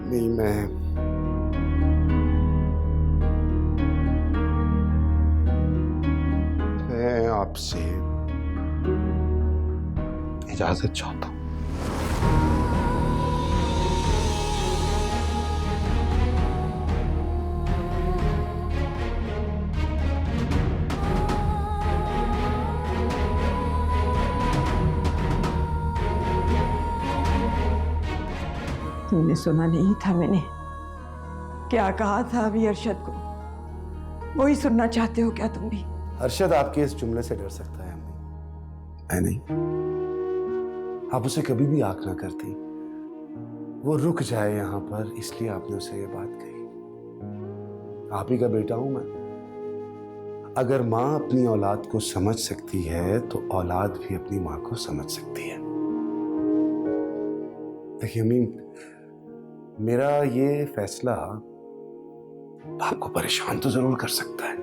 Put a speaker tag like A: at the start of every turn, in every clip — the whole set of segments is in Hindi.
A: नहीं, मैं आपसे इजाजत चाहता हूं।
B: तुमने सुना नहीं था मैंने क्या कहा था अभी अरशद को? वही सुनना चाहते हो क्या तुम भी?
A: अरशद आपके इस जुमले से डर सकता है अम्मी, मैं नहीं। आप उसे कभी भी आंख ना करती। वो रुक जाए यहाँ पर, इसलिए आपने उसे ये बात कही। आप ही का बेटा हूं मैं। अगर माँ अपनी औलाद को समझ सकती है तो औलाद भी अपनी माँ को समझ सकती है। देखिए अम्मी, मेरा ये फैसला आपको परेशान तो जरूर कर सकता है,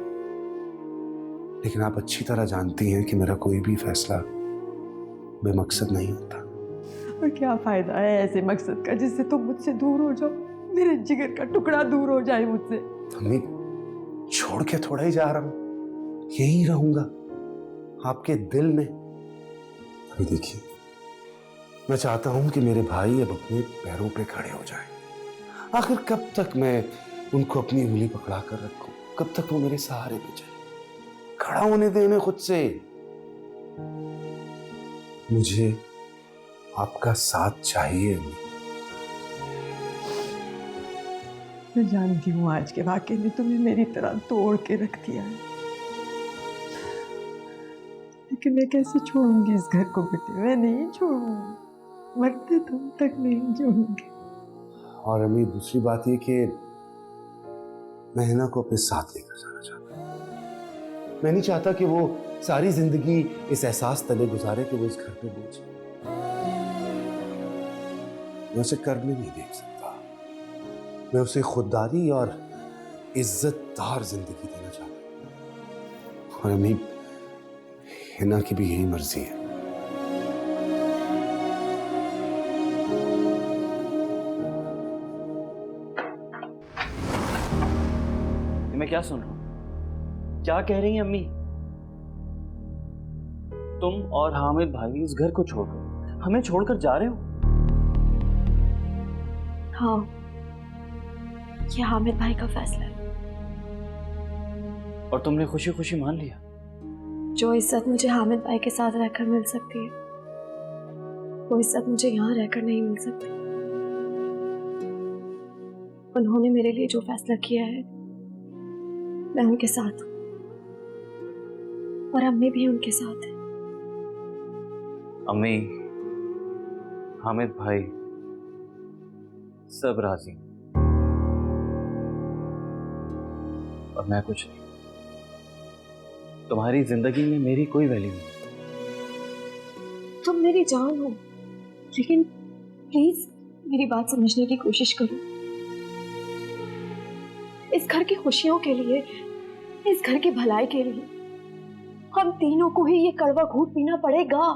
A: लेकिन आप अच्छी तरह जानती हैं कि मेरा कोई भी फैसला बेमकसद नहीं होता।
B: और क्या फायदा है ऐसे मकसद का जिससे तुम मुझसे दूर हो जाओ, मेरे जिगर का टुकड़ा दूर हो जाए मुझसे।
A: अम्मी, छोड़ के थोड़ा ही जा रहा हूं, यही रहूंगा आपके दिल में। अभी देखिए, मैं चाहता हूं कि मेरे भाई अब अपने पैरों पे खड़े हो जाएं। आखिर कब तक मैं उनको अपनी उंगली पकड़ा कर रखूं? कब तक वो मेरे सहारे पे चले? खड़ा होने दें उन्हें खुद से। मुझे आपका साथ चाहिए।
B: मैं जानती हूँ आज के वाकये ने तुम्हें मेरी तरह तोड़ के रख दिया है, लेकिन मैं कैसे छोड़ूंगी इस घर को बेटे? मैं नहीं छोड़ूंगी, मरते तुम तक नहीं छोड़ूंगी।
A: और अम्मी, दूसरी बात ये कि मैं हिना को अपने साथ लेकर जाना चाहता हूं। मैं नहीं चाहता कि वो सारी जिंदगी इस एहसास तले गुजारे कि वो इस घर पे बोझ। मैं उसे कर्ज में नहीं देख सकता। मैं उसे खुददारी और इज्जतदार जिंदगी देना चाहता हूं। और अम्मी, हिना की भी यही मर्जी है।
C: मैं क्या सुन रहा हूं? क्या कह रही हैं अम्मी? तुम और हामिद भाई इस घर को छोड़कर हमें छोड़कर जा रहे हो?
D: हाँ, ये हामिद भाई का फैसला है।
C: और तुमने खुशी खुशी मान लिया?
D: जो इज्जत मुझे हामिद भाई के साथ रहकर मिल सकती है, वो इज्जत मुझे यहाँ रहकर नहीं मिल सकती। उन्होंने मेरे लिए जो फैसला किया है, मैं उनके साथ हूँ, और अम्मी भी उनके साथ है।
C: अम्मी, हामिद भाई सब राजी, और मैं कुछ नहीं। तुम्हारी जिंदगी में मेरी कोई वैल्यू नहीं।
D: तुम मेरी जान हो, लेकिन प्लीज मेरी बात समझने की कोशिश करो। इस घर की खुशियों के लिए, इस घर की भलाई के लिए हम तीनों को ही ये कड़वा घूंट पीना पड़ेगा।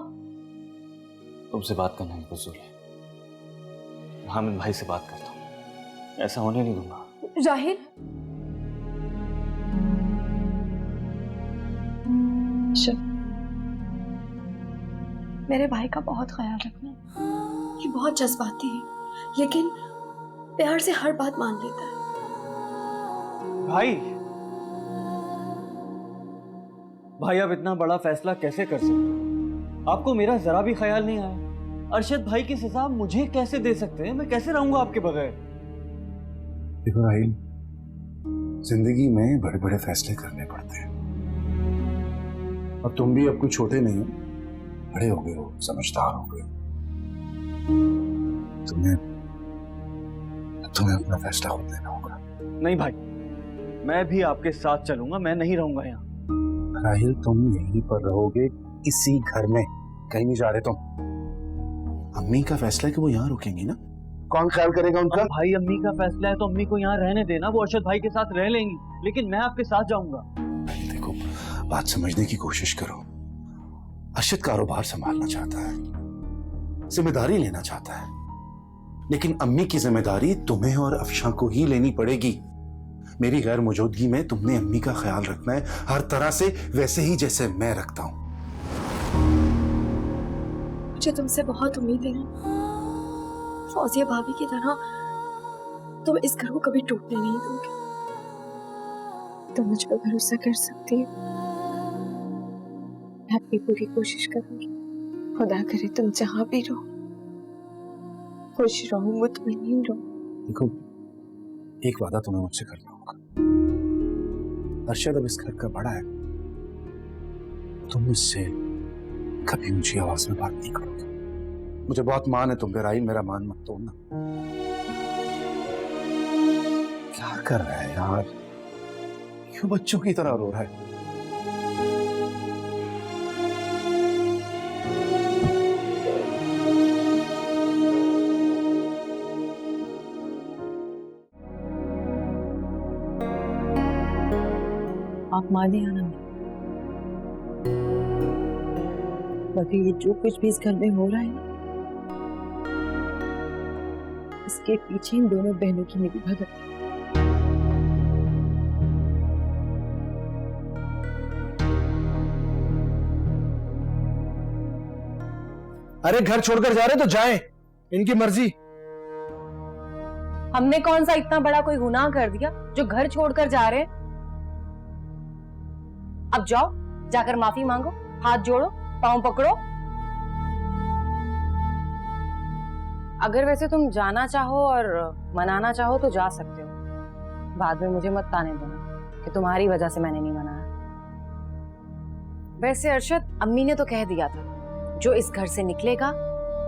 C: तुमसे बात करना ही फजूल है। हामिद भाई से बात करता हूँ, ऐसा होने नहीं दूंगा।
D: जाहिर, मेरे भाई का बहुत ख्याल रखना। ये बहुत जज्बाती है, लेकिन प्यार से हर बात मान लेता है।
C: भाई अब इतना बड़ा फैसला कैसे कर सकते? आपको मेरा जरा भी ख्याल नहीं आया? अरशद भाई की सजा मुझे कैसे दे सकते हैं? मैं कैसे रहूंगा आपके बगैर?
A: देखो राहिल, जिंदगी में बड़े बड़े फैसले करने पड़ते हैं। अब तुम भी अब कोई छोटे नहीं हो, बड़े हो गए हो, समझदार हो गए हो। तुम्हें अपना फैसला खुद लेना होगा।
C: नहीं भाई, मैं भी आपके साथ चलूंगा, मैं नहीं रहूंगा यहाँ।
A: राहिल, तुम यहीं पर रहोगे, इसी घर में, कहीं नहीं जा रहे तुम। अम्मी का फैसला है कि वो यहाँ रुकेंगी ना, कौन ख्याल करेगा उनका?
C: भाई अम्मी का फैसला है तो अम्मी को यहाँ रहने देना, वो अरशद भाई के साथ रह लेंगी, लेकिन मैं आपके साथ जाऊंगा।
A: देखो, बात समझने की कोशिश करो। अरशद कारोबार संभालना चाहता है, जिम्मेदारी लेना चाहता है। लेकिन अम्मी की जिम्मेदारी तुम्हें और अफशां को ही लेनी पड़ेगी। मेरी गैर मौजूदगी में तुमने अम्मी का ख्याल रखना है हर तरह से, वैसे ही जैसे मैं रखता हूं।
D: मुझे तुमसे बहुत उम्मीद है। फौजिया भाभी की तरह तुम इस घर को कभी टूटने नहीं दोगे। तुम मुझ पर भरोसा कर सकती हो। मैं अपनी पूरी कोशिश करूंगी। खुदा करे तुम जहां भी रहो खुश रहो, मुतमईन रहो।
A: देखो, एक वादा तुम्हें मुझसे करना होगा। अरशद अब इस घर का बड़ा है, तुम मुझसे कभी ऊंची आवाज में बात नहीं करोगे। मुझे बहुत मान है तुम पे राहील, मेरा मान मत तोड़ना। क्या कर रहा है यार, क्यों बच्चों की तरह रो रहा है?
E: आप माने या ना, मगर ये जो कुछ भी इस घर में हो रहा है ना, इसके पीछे इन दोनों बहनों की मिली भगत है।
A: अरे घर छोड़कर जा रहे तो जाएं, इनकी मर्जी।
F: हमने कौन सा इतना बड़ा कोई गुनाह कर दिया जो घर छोड़कर जा रहे हैं? अब जाओ, जाकर माफी मांगो, हाथ जोड़ो, पांव पकड़ो। अगर वैसे तुम जाना चाहो और मनाना चाहो तो जा सकते हो। बाद में मुझे मत ताने देना कि तुम्हारी वजह से मैंने नहीं मनाया। वैसे अरशद, अम्मी ने तो कह दिया था जो इस घर से निकलेगा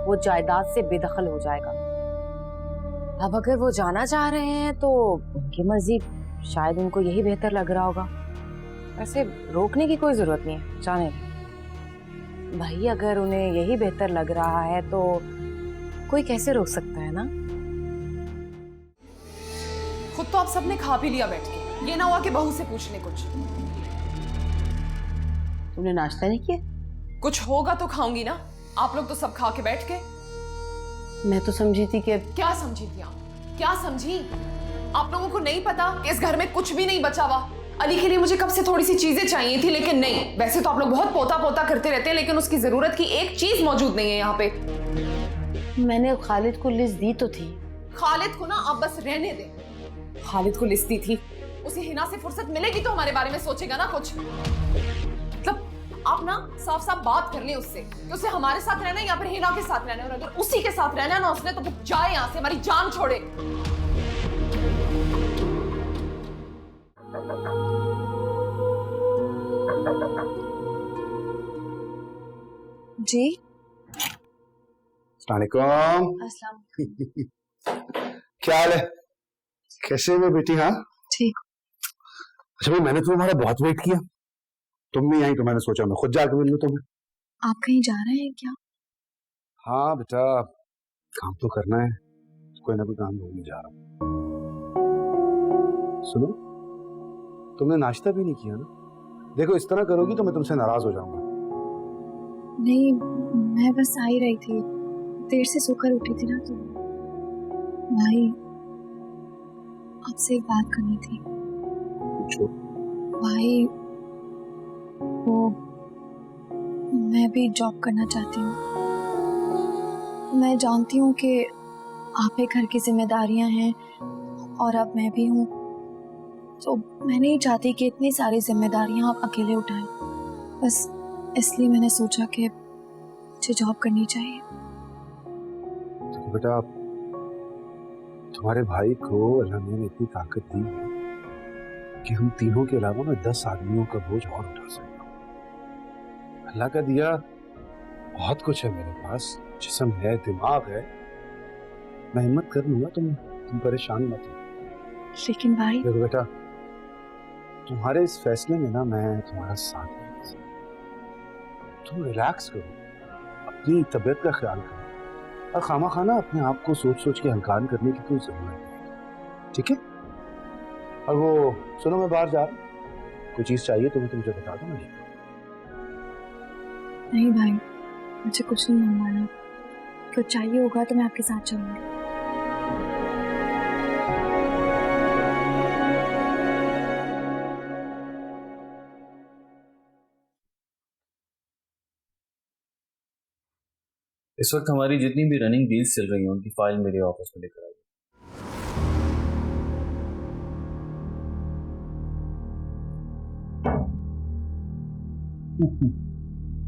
F: वो जायदाद से बेदखल हो जाएगा। अब अगर वो जाना चाह रहे हैं तो उनकी मर्जी, शायद उनको यही बेहतर लग रहा होगा। वैसे रोकने की कोई जरूरत नहीं है, जाने दें। भाई अगर उन्हें यही बेहतर लग रहा है तो कोई कैसे रोक सकता है ना।
G: खुद तो आप सबने खा पी लिया बैठ के, ये ना हुआ कि बहू से पूछ ले कुछ।
E: तुमने नाश्ता नहीं किया?
G: कुछ होगा तो खाऊंगी ना, आप लोग तो सब खा के बैठ गए।
E: मैं तो समझी थी कि
G: क्या समझी थी आप? क्या समझी? आप लोगों को नहीं पता कि इस घर में कुछ भी नहीं बचा हुआ। अली के लिए मुझे कब से थोड़ी सी चीजें चाहिए थी, लेकिन नहीं। वैसे तो आप लोग बहुत पोता पोता करते रहते हैं, लेकिन उसकी जरूरत की एक चीज मौजूद नहीं है यहाँ पे।
E: मैंने खालिद को लिस्ट दी तो थी।
G: खालिद को ना आप बस रहने दें। खालिद को लिस्ट दी थी, उसे हिना से फुर्सत मिलेगी तो हमारे बारे में सोचेगा ना कुछ। मतलब आप ना साफ साफ बात कर ले उससे कि उसे हमारे साथ रहना है या फिर हिना के साथ रहना है। और अगर उसी के साथ रहना है ना उसने, तो फिर जाए यहाँ से, हमारी जान छोड़े।
D: जी
A: अस्सलाम। क्या हाल है, कैसे हो बेटी? हाँ
D: ठीक।
A: अच्छा भाई, मैंने तुम्हारा बहुत वेट किया, तुम नहीं आई तो मैंने सोचा मैं खुद जाकर मिल लूं तुम्हें।
D: आप कहीं जा रहे हैं क्या?
A: हाँ बेटा, काम तो करना है, कोई ना कोई काम ढूंढने जा रहा हूँ। सुनो, तुमने नाश्ता भी नहीं किया ना? देखो इस तरह करोगी तो मैं तुमसे नाराज हो जाऊंगा।
D: नहीं, मैं बस आ ही रही थी, देर से सोकर उठी थी ना। तो भाई, आपसे एक बात करनी थी।
A: पूछो।
D: भाई, वो मैं भी जॉब करना चाहती हूँ। मैं जानती हूँ कि आप ही घर की जिम्मेदारियां हैं और अब मैं भी हूँ, तो मैं नहीं चाहती कि इतनी सारी जिम्मेदारियां आप अकेले उठाएं। बस इसलिए मैंने सोचा कि मुझे जॉब करनी चाहिए।
A: तो बेटा, तुम्हारे भाई को अल्लाह ने इतनी ताकत दी है कि हम तीनों के अलावा मैं 10 आदमियों का बोझ और उठा सकता हूँ। अल्लाह का दिया बहुत कुछ है मेरे पास, जिस्म है, दिमाग है, मैं हिम्मत कर लूंगा। तुम परेशान मत हो।
D: लेकिन भाई,
A: देखो बेटा, तुम्हारे इस फैसले में ना मैं तुम्हारा साथ नहीं दे। तुम रिलैक्स करो, अपनी तबीयत का ख्याल करो और खामा खाना अपने आप को सोच सोच के हलकान करने की कोई जरूरत नहीं, ठीक है? और वो सुनो, मैं बाहर जा रहा हूँ, कोई चीज चाहिए तो मैं तुझे बता दूंगा।
D: नहीं भाई, मुझे कुछ नहीं मंगवाना। कुछ चाहिए होगा तो मैं आपके साथ चलूंगी।
C: इस वक्त हमारी जितनी भी रनिंग डील्स चल रही हैं उनकी फाइल मेरे ऑफिस में लेकर आई।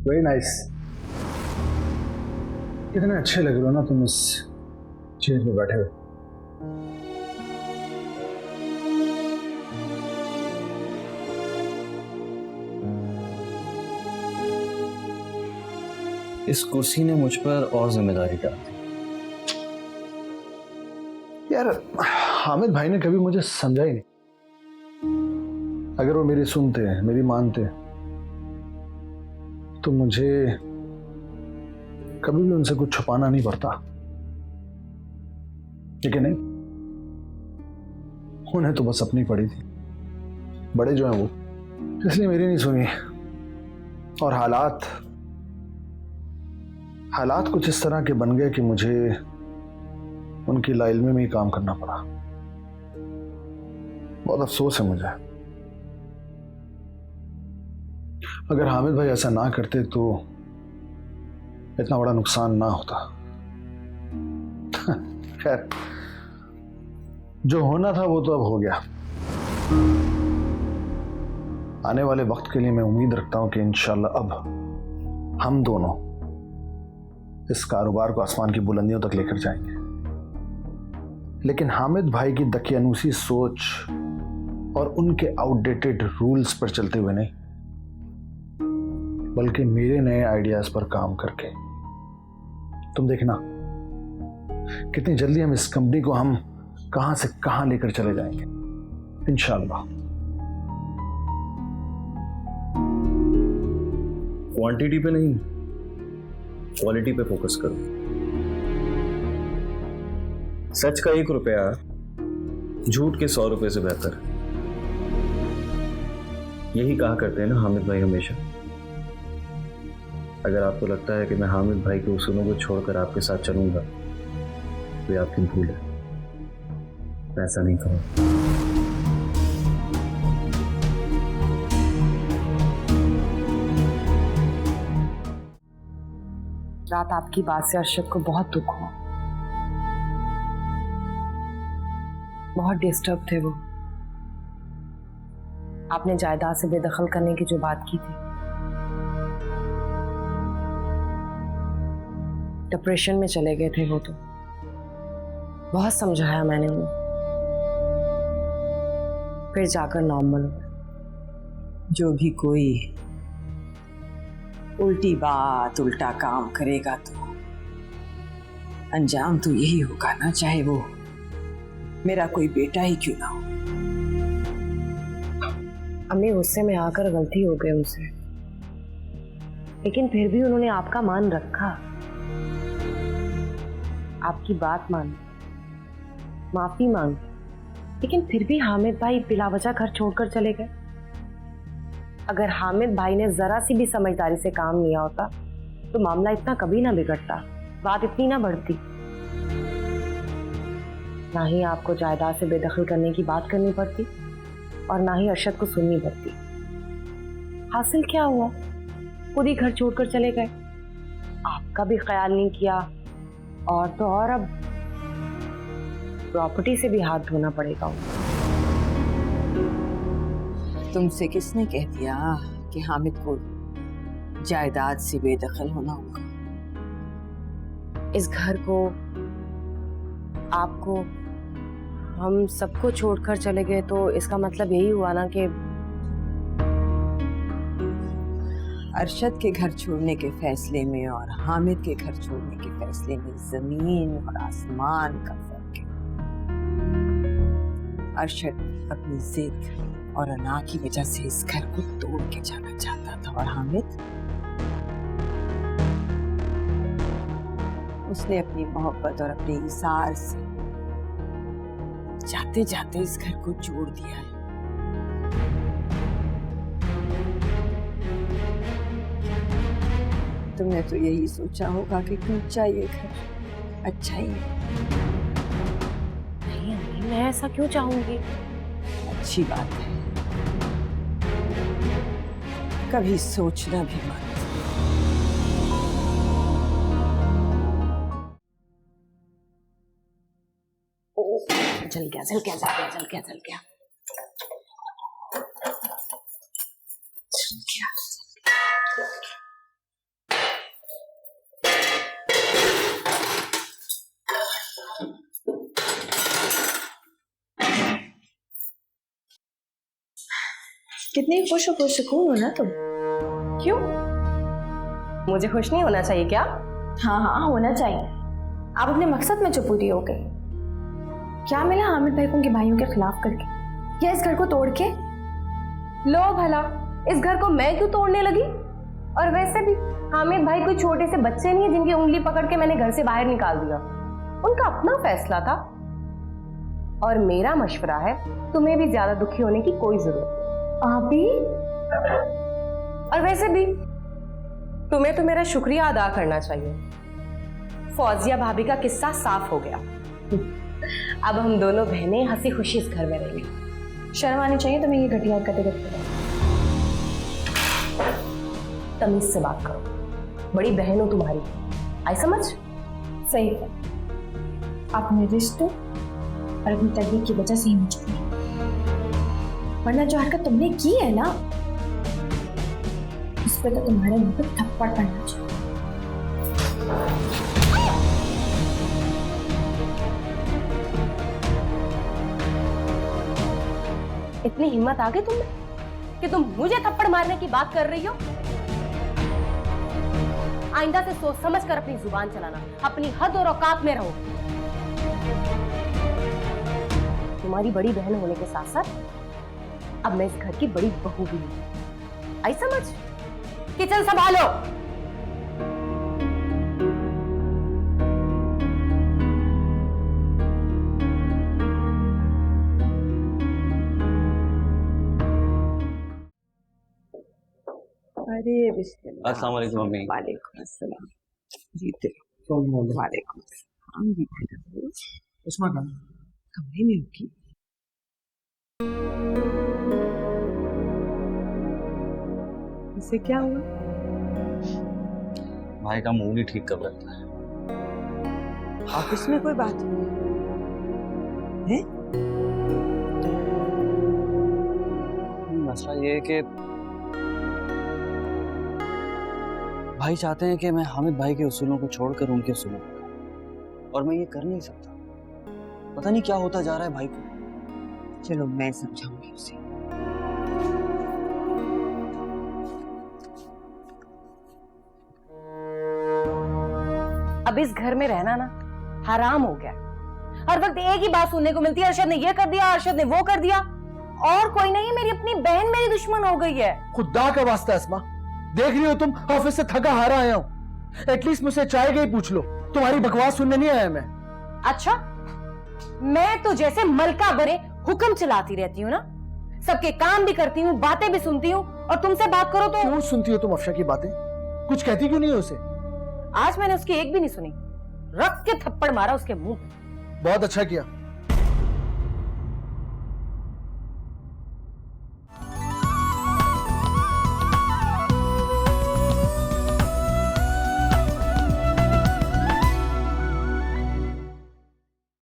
H: Very nice. कितने अच्छे लग रहे हो ना तुम इस चेयर पे बैठे हुए।
C: इस कुर्सी ने मुझ पर और जिम्मेदारी डाल दी।
H: यार हामिद भाई ने कभी मुझे समझा ही नहीं। अगर वो मेरी सुनते मेरी मानते तो मुझे कभी भी उनसे कुछ छुपाना नहीं पड़ता, लेकिन नहीं, उन्हें तो बस अपनी पड़ी थी। बड़े जो हैं वो, इसलिए मेरी नहीं सुनी। और हालात कुछ इस तरह के बन गए कि मुझे उनकी लाइल्मी में ही काम करना पड़ा। बहुत अफसोस है मुझे। अगर हामिद भाई ऐसा ना करते तो इतना बड़ा नुकसान ना होता। खैर, जो होना था वो तो अब हो गया। आने वाले वक्त के लिए मैं उम्मीद रखता हूं कि इंशाल्लाह अब हम दोनों इस कारोबार को आसमान की बुलंदियों तक लेकर जाएंगे। लेकिन हामिद भाई की दकियानूसी सोच और उनके आउटडेटेड रूल्स पर चलते हुए नहीं, बल्कि मेरे नए आइडियाज पर काम करके। तुम देखना कितनी जल्दी हम इस कंपनी को हम कहां से कहां लेकर चले जाएंगे इंशाल्लाह।
C: क्वांटिटी पे नहीं, क्वालिटी पे फोकस करो। सच का 1 रुपया झूठ के 100 रुपए से बेहतर। यही कहा करते हैं ना हामिद भाई हमेशा। अगर आपको लगता है कि मैं हामिद भाई के उसूलों को छोड़कर आपके साथ चलूंगा तो ये आपकी भूल है। मैं ऐसा नहीं करूंगा।
F: रात आपकी बात से अरशद को बहुत दुख हुआ, बहुत डिस्टर्ब थे वो। आपने जायदाद से बेदखल करने की जो बात की थी, डिप्रेशन में चले गए थे वो तो। बहुत समझाया मैंने उन्हें, फिर जाकर नॉर्मल हुआ।
B: जो भी कोई उल्टी बात उल्टा काम करेगा तो अंजाम तो यही होगा ना, चाहे वो मेरा कोई बेटा ही क्यों ना हो।
F: अम्मी गुस्से में आकर गलती हो गई उनसे, लेकिन फिर भी उन्होंने आपका मान रखा, आपकी बात मानी, माफी मांगी। लेकिन फिर भी हामिद भाई बिला वजह घर छोड़कर चले गए। अगर हामिद भाई ने जरा सी भी समझदारी से काम लिया होता तो मामला इतना कभी ना बिगड़ता, बात इतनी ना बढ़ती। ना ही आपको जायदाद से बेदखल करने की बात करनी पड़ती और ना ही अरशद को सुननी पड़ती। हासिल क्या हुआ, खुद ही घर छोड़कर चले गए, आपका भी ख्याल नहीं किया। और तो और अब प्रॉपर्टी से भी हाथ धोना पड़ेगा।
B: तुमसे किसने कह दिया कि हामिद को जायदाद से बेदखल होना होगा?
F: इस घर को, आपको, हम सबको छोड़कर चले गए तो इसका मतलब यही हुआ ना कि
B: अरशद के घर छोड़ने के फैसले में और हामिद के घर छोड़ने के फैसले में जमीन और आसमान का फर्क है। अरशद अपनी जिद और अना की वजह से इस घर को तोड़ के जाना चाहता था, और हामिद उसने अपनी मोहब्बत और अपने इसार से जाते जाते इस घर को जोड़ दिया है। तुमने तो यही सोचा होगा कि कच्चा ये घर अच्छा ही है।
F: नहीं अम्मी, मैं ऐसा क्यों चाहूंगी?
B: अच्छी बात है, कभी सोचना भी मत।
F: जल गया जल गया जल गया जल गया जल गया जल गया।
D: कितनी खुश और पुरसुकून हो ना तुम।
F: क्यों? मुझे खुश नहीं होना चाहिए क्या?
D: हाँ हाँ होना चाहिए। आप अपने मकसद में जो पूरी हो गई। क्या मिला हामिद भाई को उनके भाइयों के खिलाफ करके, या इस घर को तोड़ के?
F: लो भला, इस घर को मैं क्यों तोड़ने लगी? और वैसे भी हामिद भाई कोई छोटे से बच्चे नहीं है जिनकी उंगली पकड़ के मैंने घर से बाहर निकाल दिया। उनका अपना फैसला था और मेरा मशवरा है तुम्हें भी ज्यादा दुखी होने की कोई जरूरत नहीं।
D: भाभी,
F: और वैसे भी तुम्हें तो मेरा शुक्रिया अदा करना चाहिए। फौजिया भाभी का किस्सा साफ हो गया। अब हम दोनों बहनें हंसी खुशी इस घर में रहेंगे।
D: शर्म आनी चाहिए तुम्हें ये घटिया हरकतें करते।
F: तमीज से बात करो, बड़ी बहन हो तुम्हारी, आई समझ?
D: सही है, अपने रिश्तों और अपनी तरबियत की वजह से ही मजबूर है, वरना जो हरकत तुमने की है ना, उस पर तो तुम्हारे मुंह पे थप्पड़ पड़ना चाहिए।
F: इतनी हिम्मत आ गई तुम्हें कि तुम मुझे थप्पड़ मारने की बात कर रही हो? आइंदा से सोच समझ कर अपनी जुबान चलाना, अपनी हद और औकात में रहो। तुम्हारी बड़ी बहन होने के साथ साथ अब मैं इस घर की बड़ी बहू भी हूं, आई समझ? किचन संभालो।
B: अरे बिस्मिल्लाह।
C: अस्सलाम वालेकुम मम्मी।
B: वालेकुम अस्सलाम। जीते रहो। वालेकुम अस्सलाम। जीते रहो।
H: उस्मा का
B: कमरे में होगी। इसे क्या हुआ?
C: भाई का मूड ही ठीक कर लगता है।
B: ऑफिस में कोई बात है?
C: मसला ये है कि भाई चाहते हैं कि मैं हामिद भाई के उसूलों को छोड़कर उनके उसूलों को करूं, और मैं ये कर नहीं सकता। पता नहीं क्या होता जा रहा है भाई को।
B: चलो मैं समझाऊंगी उसे।
F: अब इस घर में रहना ना हराम हो गया। हर वक्त एक ही बात सुनने को मिलती है, अरशद ने ये कर दिया, अरशद ने वो कर दिया। और कोई नहीं, मेरी अपनी बहन मेरी दुश्मन हो गई है।
H: खुदा का वास्ता अस्मा, देख रही हो तुम, ऑफिस से थका हारा आया हूं। एटलीस्ट मुझसे चाय गई पूछ लो, तुम्हारी बकवास सुनने नहीं आया मैं।
F: अच्छा, मैं तो जैसे मलका बने हुक्म चलाती रहती हूँ ना, सबके काम भी करती हूँ, बातें भी सुनती हूँ, और तुमसे बात करो तो
H: क्यों सुनती हो तुम अफशा की बातें? कुछ कहती क्यों नहीं हो उसे?
F: आज मैंने उसकी एक भी नहीं सुनी, रख के थप्पड़ मारा उसके मुंह पे।
H: बहुत अच्छा किया,